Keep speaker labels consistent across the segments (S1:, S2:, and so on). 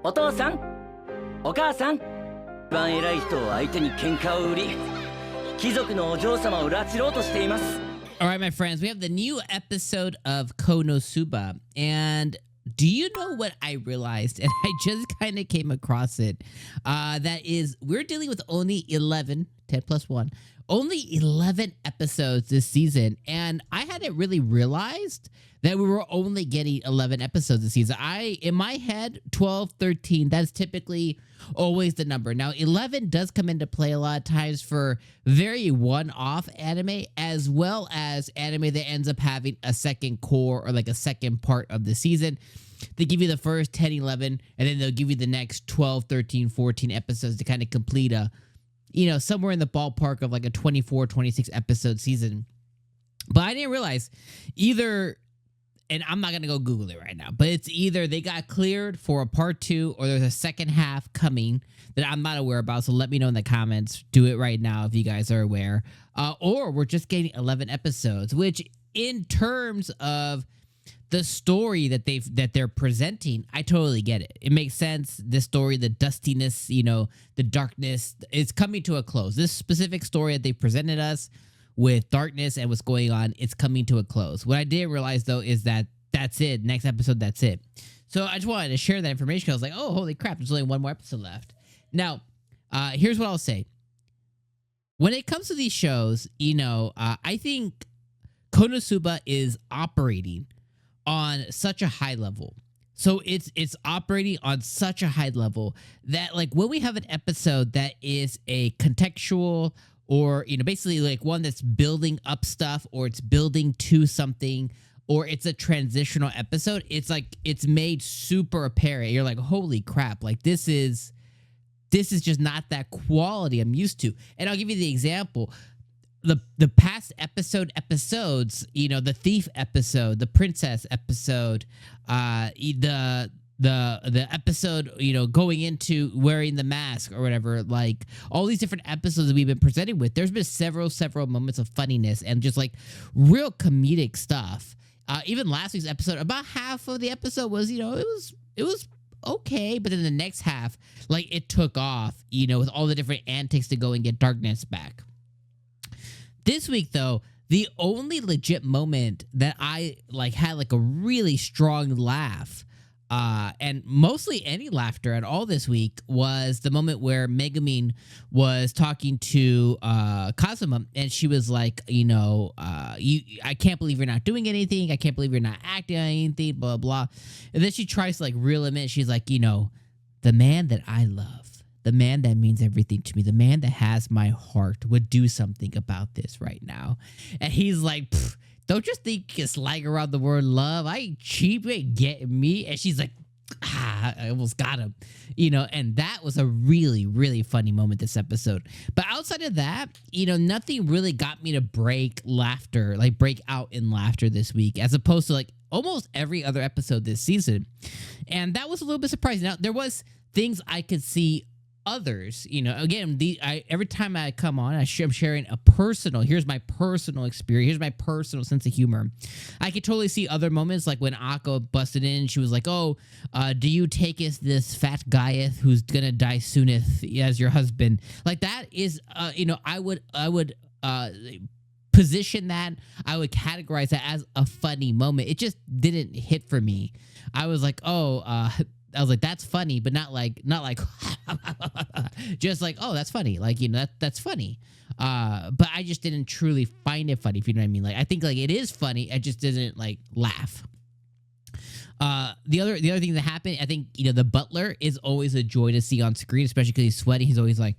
S1: お父さん、お母さん、一番偉い人を相手に喧嘩を売り、貴族のお嬢様を拉致ろうとしています。
S2: All right, my friends, we have the new episode of KONOSUBA, and do you know what I realized? And I just kind of came across it. That is, we're dealing with only 10 plus 1, only 11 episodes this season. And I hadn't really realized that we were only getting 11 episodes this season. In my head, 12, 13, that's typically always the number. Now, 11 does come into play a lot of times for very one-off anime, as well as anime that ends up having a second core or like a second part of the season. They give you the first 10, 11, and then they'll give you the next 12, 13, 14 episodes to kind of complete a, somewhere in the ballpark of like a 24, 26 episode season. But I didn't realize either, and I'm not going to go Google it right now, but it's either they got cleared for a part 2 or there's a second half coming that I'm not aware about. So let me know in the comments. Do it right now if you guys are aware. Or we're just getting 11 episodes, which in terms of the story that they're presenting, I totally get it. It makes sense. This story, the dustiness, the darkness, it's coming to a close. This specific story that they presented us with darkness and what's going on, it's coming to a close. What I didn't realize, though, is that that's it. Next episode, that's it. So I just wanted to share that information because I was like, oh, holy crap, there's only one more episode left. Now, here's what I'll say. When it comes to these shows, I think Konosuba is operating on such a high level. So it's operating on such a high level that like when we have an episode that is a contextual or basically like one that's building up stuff or it's building to something or it's a transitional episode, it's like it's made super apparent. You're like, holy crap, like this is just not that quality I'm used to. And I'll give you the example. The past episodes, the thief episode, the princess episode, the episode, going into wearing the mask or whatever, like all these different episodes that we've been presented with, there's been several moments of funniness and just like real comedic stuff. Even last week's episode, about half of the episode was, it was okay, but then the next half, like it took off, with all the different antics to go and get darkness back. This week, though, the only legit moment that I had a really strong laugh, and mostly any laughter at all this week, was the moment where Megumin was talking to Kazuma, and she was like, I can't believe you're not doing anything. I can't believe you're not acting on anything, blah, blah. And then she tries to reel him in. She's like, the man that I love, the man that means everything to me, the man that has my heart would do something about this right now. And he's like, don't just think it's around the word love. I ain't cheap, you ain't getting me. And she's like, I almost got him. And that was a really, really funny moment this episode. But outside of that, nothing really got me to break out in laughter this week, as opposed to almost every other episode this season. And that was a little bit surprising. Now, there was things I could see others, again, every time I come on, I'm sharing here's my personal experience, here's my personal sense of humor. I could totally see other moments, like when Akko busted in, she was like, do you take us this fat guyeth who's gonna die sooneth as your husband? Like that is, I would position that, I would categorize that as a funny moment. It just didn't hit for me. I was like, that's funny, but not like just like, oh, that's funny. That's funny. But I just didn't truly find it funny, if you know what I mean. I think it is funny. I just didn't laugh. The other thing that happened, I think, the butler is always a joy to see on screen, especially because he's sweating. He's always like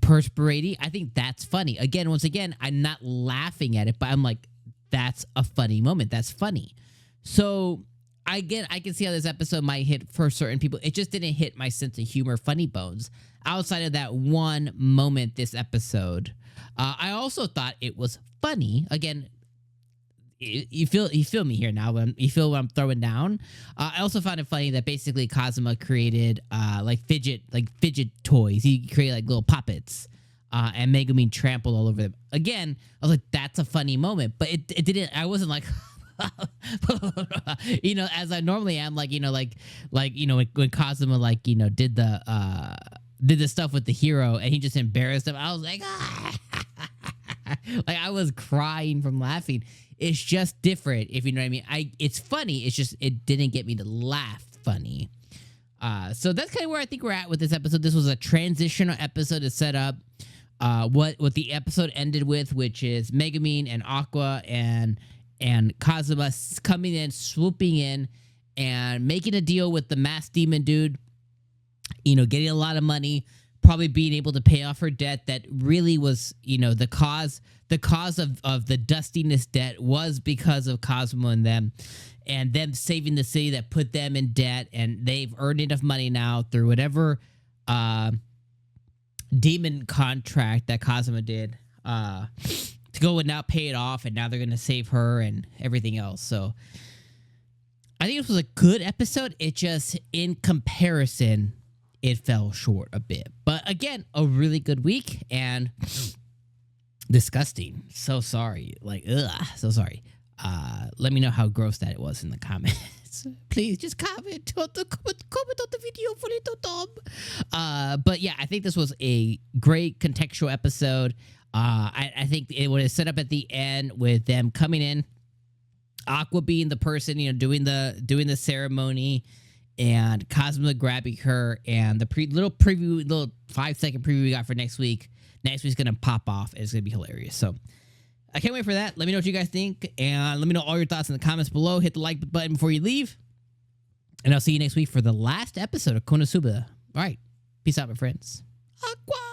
S2: perspirating. I think that's funny. Once again, I'm not laughing at it, but I'm like, that's a funny moment. That's funny. So I can see how this episode might hit for certain people. It just didn't hit my sense of humor, funny bones, outside of that one moment this episode. I also thought it was funny. Again, you feel me here now. You feel what I'm throwing down. I also found it funny that basically Kazuma created fidget toys. He created little puppets. And Megumin trampled all over them. Again, I was like, that's a funny moment. But it didn't, I wasn't like, as I normally am, like, when Kazuma, like, did the stuff with the hero and he just embarrassed him. I was like, ah! Like, I was crying from laughing. It's just different, if you know what I mean. It's funny. It's just, it didn't get me to laugh funny. So that's kind of where I think we're at with this episode. This was a transitional episode to set up what the episode ended with, which is Megumin and Aqua and Kazuma coming in, swooping in, and making a deal with the masked demon dude. Getting a lot of money, probably being able to pay off her debt that really was, the cause of the dustiness debt was because of Kazuma and them saving the city that put them in debt, and they've earned enough money now through whatever demon contract that Kazuma did to go and now pay it off, and now they're going to save her and everything else. So I think this was a good episode. It just, in comparison, it fell short a bit. But again, a really good week, and disgusting. So sorry. Like, ugh, so sorry. Let me know how gross that it was in the comments. Please just comment on the video for little Tom. But yeah, I think this was a great contextual episode. I think it was set up at the end with them coming in, Aqua being the person, doing the ceremony, and Kazuma grabbing her, and the little 5-second preview we got for next week. Next week's gonna pop off. It's gonna be hilarious. So I can't wait for that. Let me know what you guys think, and let me know all your thoughts in the comments below. Hit the like button before you leave, and I'll see you next week for the last episode of Konosuba. All right, peace out, my friends. Aqua.